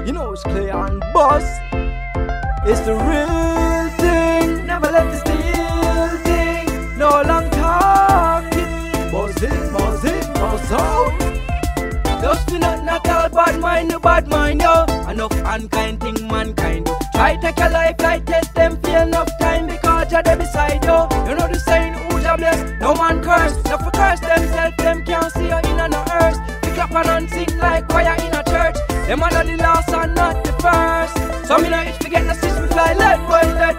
You know it's clear and boss. It's the real thing. Never let the steal thing. No long talking. Buzz out. Just do not all bad mind, no bad mind, yo. Enough unkind thing mankind do. Try take your life like test them feel enough time because you're there beside you. You know the saying, who's a bless, no man curse. Not for curse themselves, them can't see you in no earth. Pick up and sing like choir in a church. Them are not the last and not the first. So me know if you get the system fly, let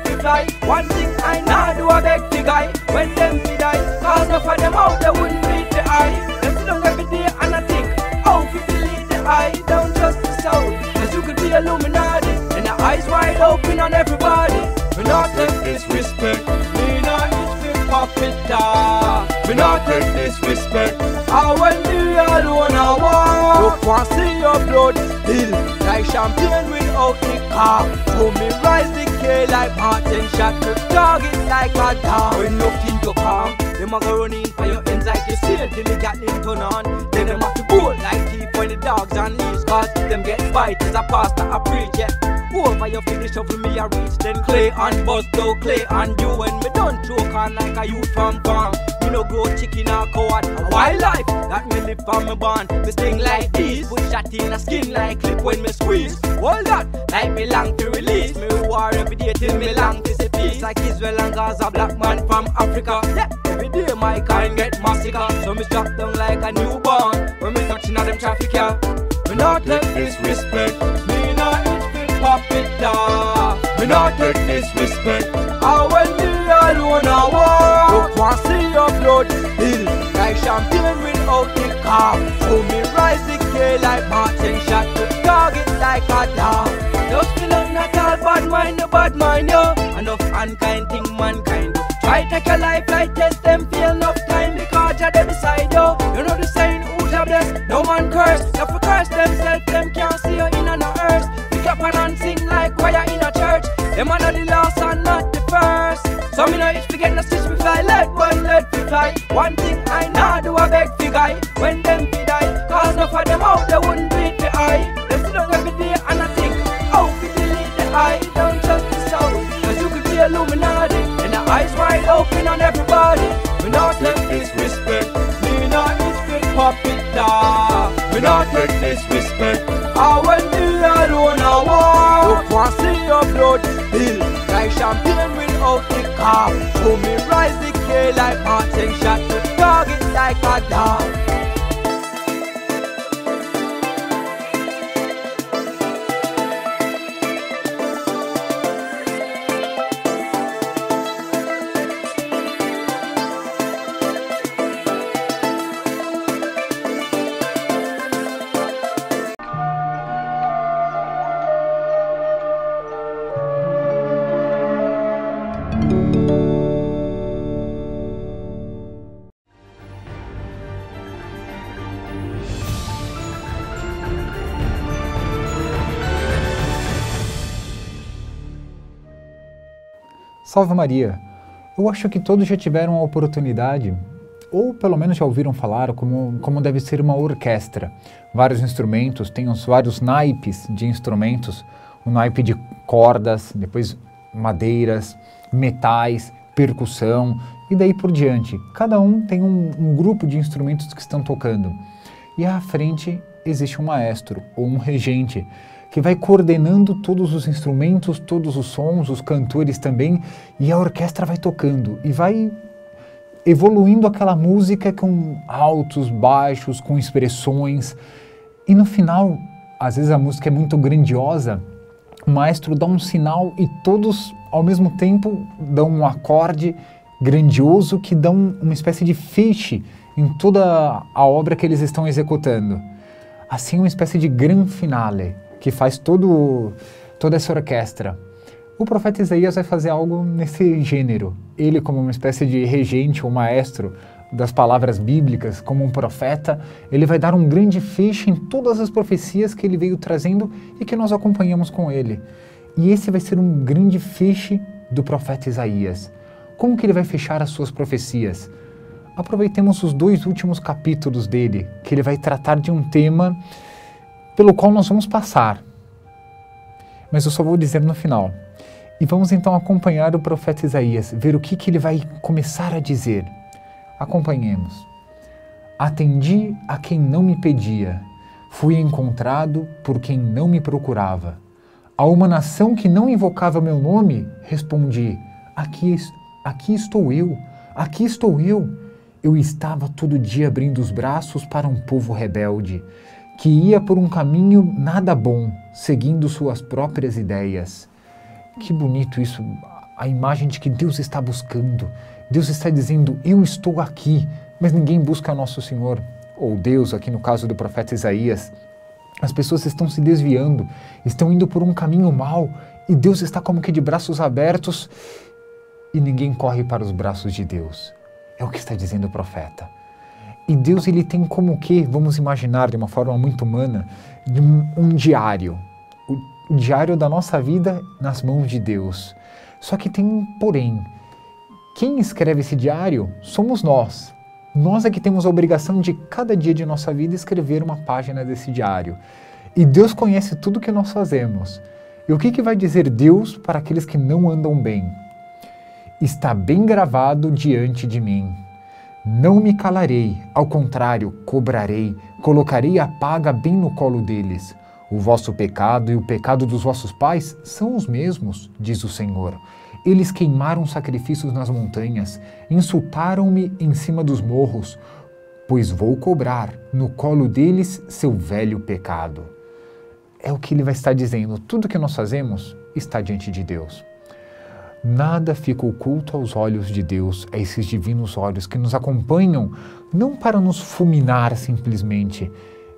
me fly. One thing I know do a beg the guy when them be die. Cause enough of them out, they wouldn't beat the eye. Them sit down every day and I think, how if you believe the eye, don't trust the soul. Cause you could be Illuminati and the eyes wide open on everybody. We not take disrespect, we not it's puppet da. We not take disrespect. I when the alone I want. You can't see your blood spill like champagne without the car. So me rise the K like Martin shot to target like a dog. When nothing to calm, them a go running for your ends like you see till they got them turn on. Then them have to bowl like teeth when the dogs and leaves. Cause them get bite as a pastor a preach, yeah. Over your finish over me a reach. Then clay and bust down clay and you. When me done choke on like a youth from farm. Me no grow chicken or coward. A wildlife that me live from me born. Me sting like this, put shot in a skin like clip when me squeeze. Hold that, like me long to release. Me war every day till me long to see peace. Like Israel and Gaza, black man from Africa. Yeah, every day my kind get massacre. So me strap down like a newborn. When me touching on them traffic, yeah. Me not take disrespect. Me not pop it down. Me not take disrespect. I when the alone I want. You can't see your blood spill like champagne without the car. So me rise the K like Martin shot to target like a dog. Just feel not all bad mind, no bad mind, yo. Enough unkind thing mankind do. Try take your life like test them feel enough time because you're there beside you. You know the saying, who's a bless, no man curse. Not for curse themselves, them can't see you in no earth. Up and sing like choir in a church. Them are not the last and not the first. So me know if you get the system fly, let me fly. One thing I know do a beg the guy when them be die. Cause enough of them out, they wouldn't beat the eye. Them sit down every day and I think, how if you delete the eye, don't trust the soul. Cause you could be Illuminati and the eyes wide open on everybody. We not take disrespect, we not disrespect puppet da. We not take disrespect. I when the alone I want. You can't see your blood spill like champagne without the car. So me rise the K like Martin shot to target like a dog. Salve Maria! Eu acho que todos já tiveram a oportunidade, ou pelo menos já ouviram falar como deve ser uma orquestra. Vários instrumentos, tem os vários naipes de instrumentos, o naipe de cordas, depois madeiras, metais, percussão e daí por diante. Cada um tem um grupo de instrumentos que estão tocando. E à frente existe um maestro ou um regente, que vai coordenando todos os instrumentos, todos os sons, os cantores também, e a orquestra vai tocando e vai evoluindo aquela música com altos, baixos, com expressões. E no final, às vezes a música é muito grandiosa, o maestro dá um sinal e todos ao mesmo tempo dão um acorde grandioso que dão uma espécie de feixe em toda a obra que eles estão executando. Assim, uma espécie de gran finale, que faz toda essa orquestra. O profeta Isaías vai fazer algo nesse gênero. Ele, como uma espécie de regente ou maestro das palavras bíblicas, como um profeta, ele vai dar um grande fecho em todas as profecias que ele veio trazendo e que nós acompanhamos com ele. E esse vai ser um grande fecho do profeta Isaías. Como que ele vai fechar as suas profecias? Aproveitemos os 2 últimos capítulos dele, que ele vai tratar de um tema pelo qual nós vamos passar. mas eu só vou dizer no final. E vamos então acompanhar o profeta Isaías, ver o que ele vai começar a dizer. Acompanhemos. Atendi a quem não me pedia, fui encontrado por quem não me procurava. A uma nação que não invocava meu nome, respondi, aqui estou eu, aqui estou eu. Eu estava todo dia abrindo os braços para um povo rebelde, que ia por um caminho nada bom, seguindo suas próprias ideias. Que bonito isso, a imagem de que Deus está buscando. Deus está dizendo, eu estou aqui, mas ninguém busca nosso Senhor. Ou Deus, aqui no caso do profeta Isaías. As pessoas estão se desviando, estão indo por um caminho mau, e Deus está como que de braços abertos, e ninguém corre para os braços de Deus. É o que está dizendo o profeta. E Deus, ele tem como que, vamos imaginar de uma forma muito humana, um diário. O diário da nossa vida nas mãos de Deus. Só que tem um porém. Quem escreve esse diário somos nós. Nós é que temos a obrigação de, cada dia de nossa vida, escrever uma página desse diário. E Deus conhece tudo que nós fazemos. E o que vai dizer Deus para aqueles que não andam bem? Está bem gravado diante de mim. Não me calarei, ao contrário, cobrarei, colocarei a paga bem no colo deles. O vosso pecado e o pecado dos vossos pais são os mesmos, diz o Senhor. Eles queimaram sacrifícios nas montanhas, insultaram-me em cima dos morros, pois vou cobrar no colo deles seu velho pecado. É o que ele vai estar dizendo, tudo que nós fazemos está diante de Deus. Nada fica oculto aos olhos de Deus, a esses divinos olhos que nos acompanham, não para nos fulminar simplesmente.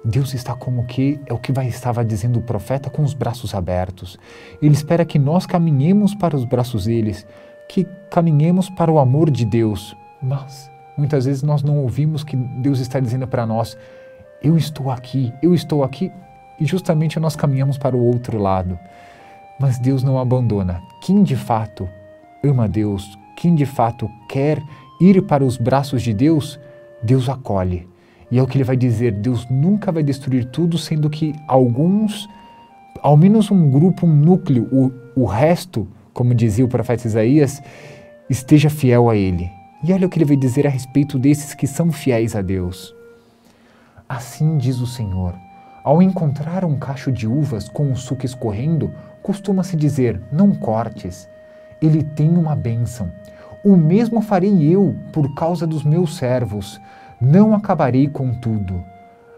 Deus está como que, é o que estava dizendo o profeta, com os braços abertos. Ele espera que nós caminhemos para os braços deles, que caminhemos para o amor de Deus. Mas, muitas vezes nós não ouvimos que Deus está dizendo para nós, eu estou aqui, e justamente nós caminhamos para o outro lado. Mas Deus não abandona. Quem de fato ama Deus, quem de fato quer ir para os braços de Deus, Deus acolhe. E é o que ele vai dizer, Deus nunca vai destruir tudo, sendo que alguns, ao menos um grupo, um núcleo, o resto, como dizia o profeta Isaías, esteja fiel a ele. E olha o que ele vai dizer a respeito desses que são fiéis a Deus. Assim diz o Senhor, ao encontrar um cacho de uvas com o suco escorrendo, costuma-se dizer, não cortes, ele tem uma bênção. O mesmo farei eu por causa dos meus servos, não acabarei com tudo.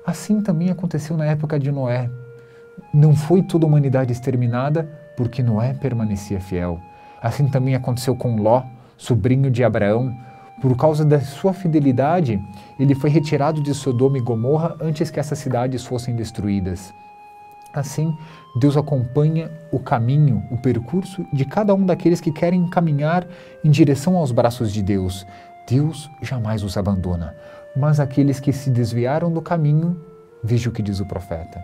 Assim também aconteceu na época de Noé. Não foi toda a humanidade exterminada, porque Noé permanecia fiel. Assim também aconteceu com Ló, sobrinho de Abraão. Por causa da sua fidelidade, ele foi retirado de Sodoma e Gomorra antes que essas cidades fossem destruídas. Assim, Deus acompanha o caminho, o percurso de cada um daqueles que querem caminhar em direção aos braços de Deus. Deus jamais os abandona. Mas aqueles que se desviaram do caminho, veja o que diz o profeta.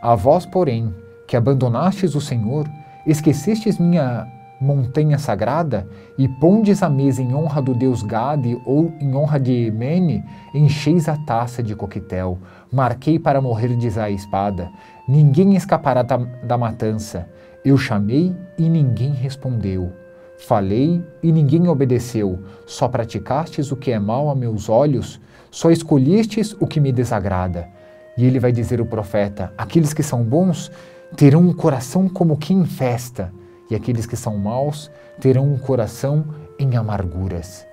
A vós, porém, que abandonastes o Senhor, esquecestes minha montanha sagrada e pondes a mesa em honra do deus Gade ou em honra de Mene, encheis a taça de coquetel, marquei para morrerdes à espada, ninguém escapará da matança. Eu chamei e ninguém respondeu. Falei e ninguém obedeceu, só praticastes o que é mal a meus olhos, só escolhestes o que me desagrada. E ele vai dizer o profeta, aqueles que são bons terão um coração como que em festa, e aqueles que são maus terão um coração em amarguras.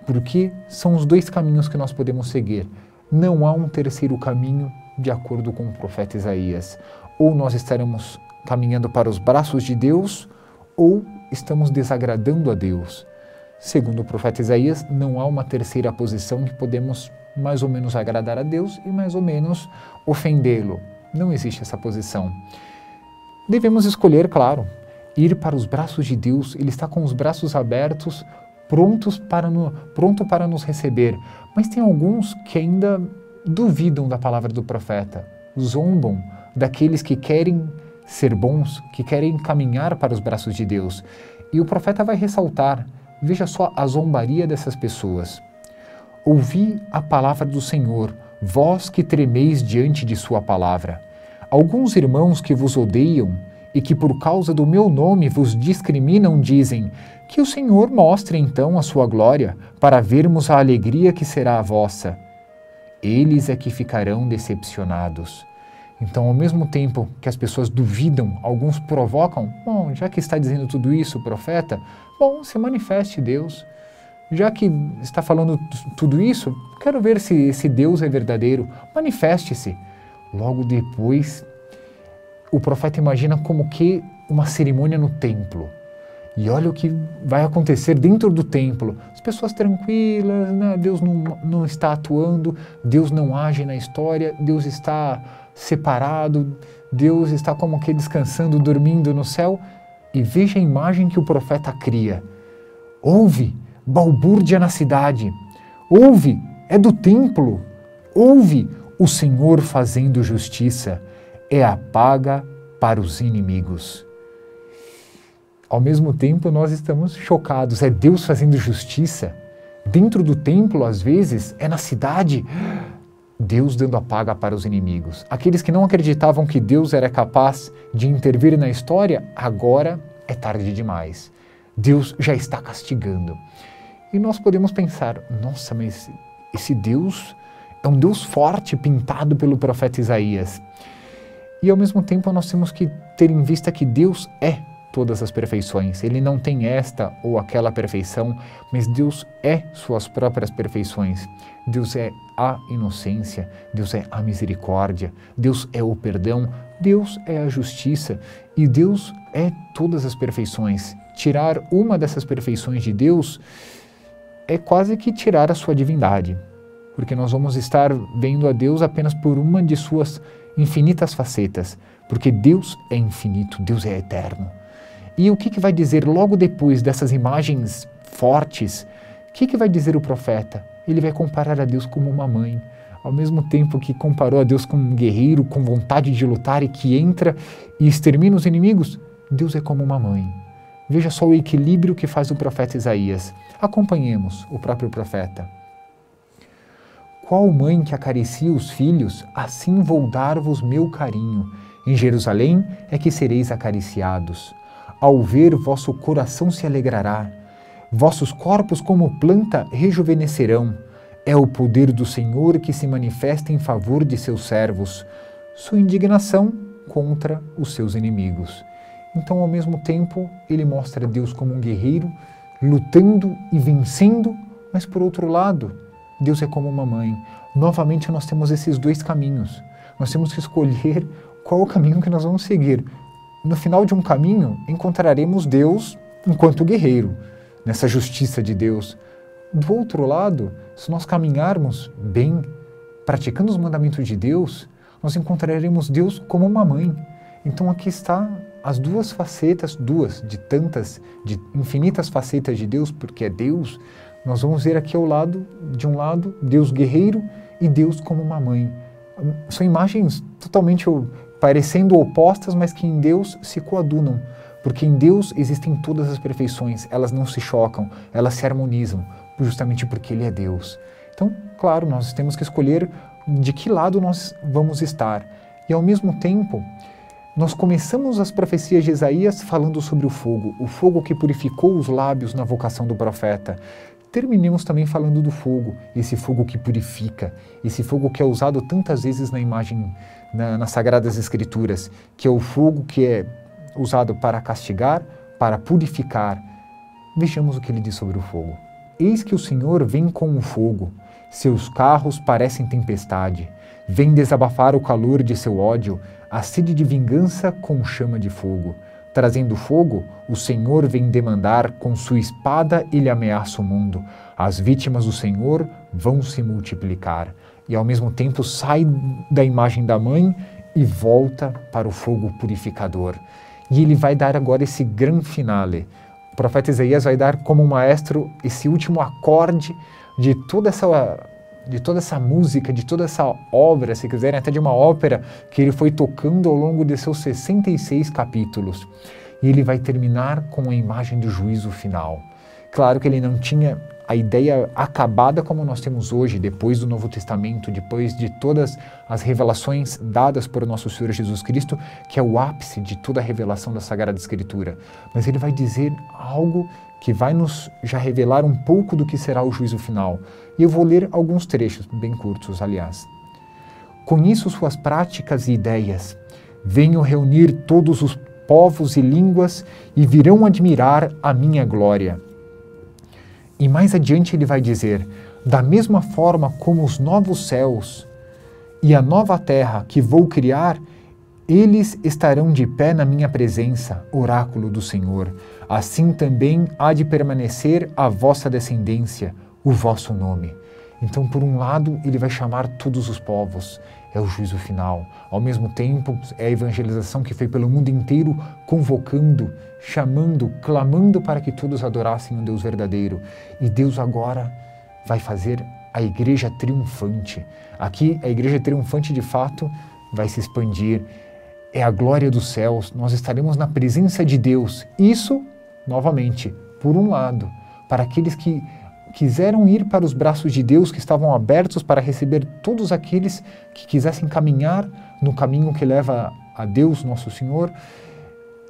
Porque são os dois caminhos que nós podemos seguir. Não há um terceiro caminho de acordo com o profeta Isaías. Ou nós estaremos caminhando para os braços de Deus, ou estamos desagradando a Deus. Segundo o profeta Isaías, não há uma terceira posição que podemos mais ou menos agradar a Deus e mais ou menos ofendê-lo. Não existe essa posição. Devemos escolher, claro, ir para os braços de Deus. Ele está com os braços abertos, pronto para nos receber. Mas tem alguns que ainda duvidam da palavra do profeta, zombam daqueles que querem ser bons, que querem caminhar para os braços de Deus. E o profeta vai ressaltar, veja só a zombaria dessas pessoas. Ouvi a palavra do Senhor, vós que tremeis diante de sua palavra. Alguns irmãos que vos odeiam e que por causa do meu nome vos discriminam, dizem: que o Senhor mostre então a sua glória, para vermos a alegria que será a vossa. Eles é que ficarão decepcionados. Então, ao mesmo tempo que as pessoas duvidam, alguns provocam: bom, já que está dizendo tudo isso, o profeta, bom, se manifeste Deus. Já que está falando tudo isso, quero ver se esse Deus é verdadeiro, manifeste-se. Logo depois, o profeta imagina como que uma cerimônia no templo. E olha o que vai acontecer dentro do templo. As pessoas tranquilas, né? Deus não está atuando, Deus não age na história, Deus está separado, Deus está como que descansando, dormindo no céu. E veja a imagem que o profeta cria. Ouve, balbúrdia na cidade. Ouve, é do templo. Ouve, o Senhor fazendo justiça. É a paga para os inimigos. Ao mesmo tempo, nós estamos chocados. É Deus fazendo justiça. Dentro do templo, às vezes, é na cidade. Deus dando a paga para os inimigos. Aqueles que não acreditavam que Deus era capaz de intervir na história, agora é tarde demais. Deus já está castigando. E nós podemos pensar: nossa, mas esse Deus é um Deus forte pintado pelo profeta Isaías. E ao mesmo tempo nós temos que ter em vista que Deus é todas as perfeições. Ele não tem esta ou aquela perfeição, mas Deus é suas próprias perfeições. Deus é a inocência, Deus é a misericórdia, Deus é o perdão, Deus é a justiça e Deus é todas as perfeições. Tirar uma dessas perfeições de Deus é quase que tirar a sua divindade, porque nós vamos estar vendo a Deus apenas por uma de suas infinitas facetas, porque Deus é infinito, Deus é eterno. E o que vai dizer logo depois dessas imagens fortes? O que vai dizer o profeta? Ele vai comparar a Deus como uma mãe. Ao mesmo tempo que comparou a Deus como um guerreiro com vontade de lutar e que entra e extermina os inimigos, Deus é como uma mãe. Veja só o equilíbrio que faz o profeta Isaías. Acompanhemos o próprio profeta. Qual mãe que acaricia os filhos, assim vou dar-vos meu carinho. Em Jerusalém é que sereis acariciados. Ao ver, vosso coração se alegrará. Vossos corpos como planta rejuvenescerão. É o poder do Senhor que se manifesta em favor de seus servos. Sua indignação contra os seus inimigos. Então, ao mesmo tempo, ele mostra Deus como um guerreiro, lutando e vencendo, mas por outro lado, Deus é como uma mãe. Novamente, nós temos esses dois caminhos. Nós temos que escolher qual o caminho que nós vamos seguir. No final de um caminho, encontraremos Deus enquanto guerreiro, nessa justiça de Deus. Do outro lado, se nós caminharmos bem, praticando os mandamentos de Deus, nós encontraremos Deus como uma mãe. Então aqui está as duas facetas, de infinitas facetas de Deus, porque é Deus. Nós vamos ver aqui ao lado, de um lado, Deus guerreiro e Deus como uma mãe. São imagens totalmente parecendo opostas, mas que em Deus se coadunam, porque em Deus existem todas as perfeições, elas não se chocam, elas se harmonizam, justamente porque Ele é Deus. Então, claro, nós temos que escolher de que lado nós vamos estar. E ao mesmo tempo, nós começamos as profecias de Isaías falando sobre o fogo que purificou os lábios na vocação do profeta. Terminemos também falando do fogo, esse fogo que purifica, esse fogo que é usado tantas vezes na imagem, nas Sagradas Escrituras, que é o fogo que é usado para castigar, para purificar. Vejamos o que ele diz sobre o fogo. Eis que o Senhor vem com o fogo, seus carros parecem tempestade, vem desabafar o calor de seu ódio, a sede de vingança com chama de fogo. Trazendo fogo, o Senhor vem demandar, com sua espada ele ameaça o mundo. As vítimas do Senhor vão se multiplicar. E ao mesmo tempo sai da imagem da mãe e volta para o fogo purificador. E ele vai dar agora esse grande finale. O profeta Isaías vai dar como maestro esse último acorde de toda essa música, de toda essa obra, se quiserem, até de uma ópera que ele foi tocando ao longo de seus 66 capítulos. E ele vai terminar com a imagem do juízo final. Claro que ele não tinha a ideia acabada como nós temos hoje, depois do Novo Testamento, depois de todas as revelações dadas por nosso Senhor Jesus Cristo, que é o ápice de toda a revelação da Sagrada Escritura. Mas ele vai dizer algo que vai nos já revelar um pouco do que será o juízo final. E eu vou ler alguns trechos, bem curtos, aliás. Conheço suas práticas e ideias. Venho reunir todos os povos e línguas e virão admirar a minha glória. E mais adiante ele vai dizer, da mesma forma como os novos céus e a nova terra que vou criar, eles estarão de pé na minha presença, oráculo do Senhor. Assim também há de permanecer a vossa descendência, o vosso nome. Então, por um lado, ele vai chamar todos os povos, é o juízo final. Ao mesmo tempo, é a evangelização que foi pelo mundo inteiro, convocando, chamando, clamando para que todos adorassem um Deus verdadeiro. E Deus agora vai fazer a igreja triunfante. Aqui, a igreja triunfante, de fato, vai se expandir. É a glória dos céus, nós estaremos na presença de Deus. Isso, novamente, por um lado, para aqueles que quiseram ir para os braços de Deus, que estavam abertos para receber todos aqueles que quisessem caminhar no caminho que leva a Deus, nosso Senhor,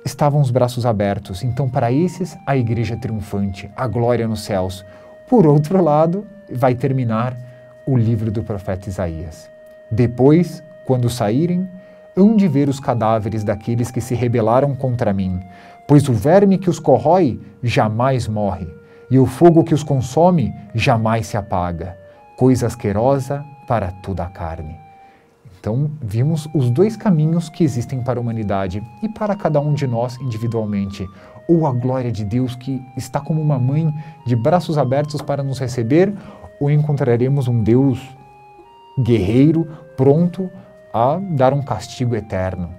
estavam os braços abertos. Então, para esses, a igreja triunfante, a glória nos céus. Por outro lado, vai terminar o livro do profeta Isaías. Depois, quando saírem, hão de ver os cadáveres daqueles que se rebelaram contra mim, pois o verme que os corrói jamais morre, e o fogo que os consome jamais se apaga, coisa asquerosa para toda a carne. Então, vimos os dois caminhos que existem para a humanidade e para cada um de nós individualmente. Ou a glória de Deus que está como uma mãe de braços abertos para nos receber, ou encontraremos um Deus guerreiro, pronto a dar um castigo eterno.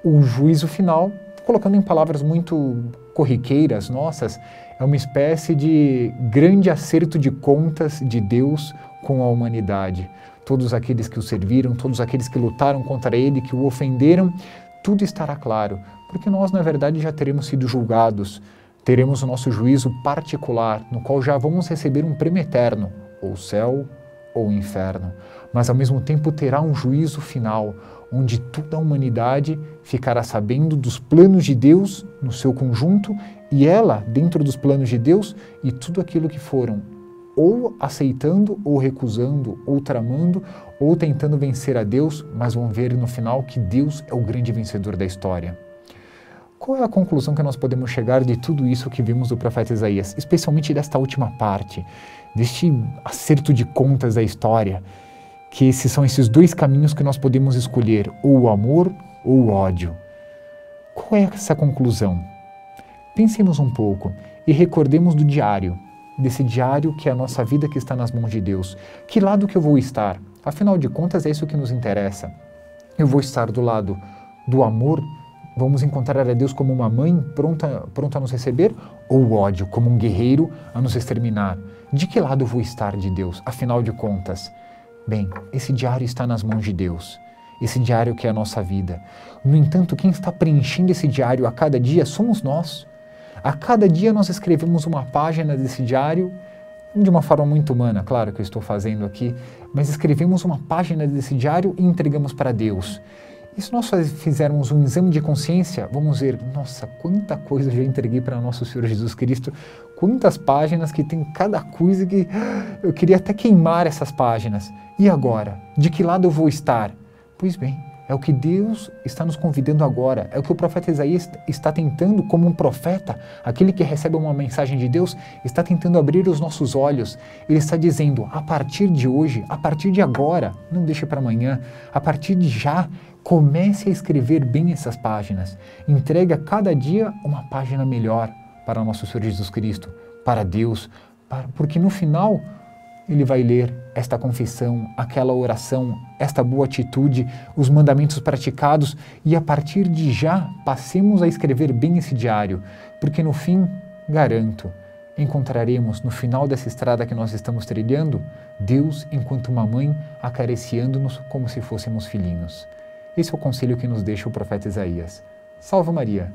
O juízo final, colocando em palavras muito corriqueiras nossas, é uma espécie de grande acerto de contas de Deus com a humanidade. Todos aqueles que o serviram, todos aqueles que lutaram contra ele, que o ofenderam, tudo estará claro, porque nós, na verdade, já teremos sido julgados, teremos o nosso juízo particular, no qual já vamos receber um prêmio eterno, ou céu ou inferno. Mas, ao mesmo tempo, terá um juízo final, onde toda a humanidade ficará sabendo dos planos de Deus no seu conjunto e ela dentro dos planos de Deus e tudo aquilo que foram ou aceitando, ou recusando, ou tramando, ou tentando vencer a Deus, mas vão ver no final que Deus é o grande vencedor da história. Qual é a conclusão que nós podemos chegar de tudo isso que vimos do profeta Isaías, especialmente desta última parte, deste acerto de contas da história, que são esses dois caminhos que nós podemos escolher, ou o amor ou o ódio? Qual é essa conclusão? Pensemos um pouco e recordemos do diário, desse diário que é a nossa vida que está nas mãos de Deus. Que lado que eu vou estar? Afinal de contas, é isso que nos interessa. Eu vou estar do lado do amor, vamos encontrar a Deus como uma mãe pronta a nos receber, ou o ódio, como um guerreiro a nos exterminar? De que lado eu vou estar de Deus, afinal de contas? Bem, esse diário está nas mãos de Deus, esse diário que é a nossa vida. No entanto, quem está preenchendo esse diário a cada dia somos nós. A cada dia nós escrevemos uma página desse diário, de uma forma muito humana, claro que eu estou fazendo aqui, mas escrevemos uma página desse diário e entregamos para Deus. E se nós fizermos um exame de consciência, vamos ver, nossa, quanta coisa eu já entreguei para nosso Senhor Jesus Cristo, quantas páginas que tem cada coisa que eu queria até queimar essas páginas. E agora? De que lado eu vou estar? Pois bem, é o que Deus está nos convidando agora, é o que o profeta Isaías está tentando, como um profeta, aquele que recebe uma mensagem de Deus, está tentando abrir os nossos olhos. Ele está dizendo, a partir de hoje, a partir de agora, não deixe para amanhã, a partir de já, comece a escrever bem essas páginas. Entregue a cada dia uma página melhor para nosso Senhor Jesus Cristo, para Deus, porque no final ele vai ler esta confissão, aquela oração, esta boa atitude, os mandamentos praticados e a partir de já passemos a escrever bem esse diário, porque no fim, garanto, encontraremos no final dessa estrada que nós estamos trilhando, Deus enquanto uma mãe acariciando-nos como se fôssemos filhinhos. Esse é o conselho que nos deixa o profeta Isaías. Salve Maria!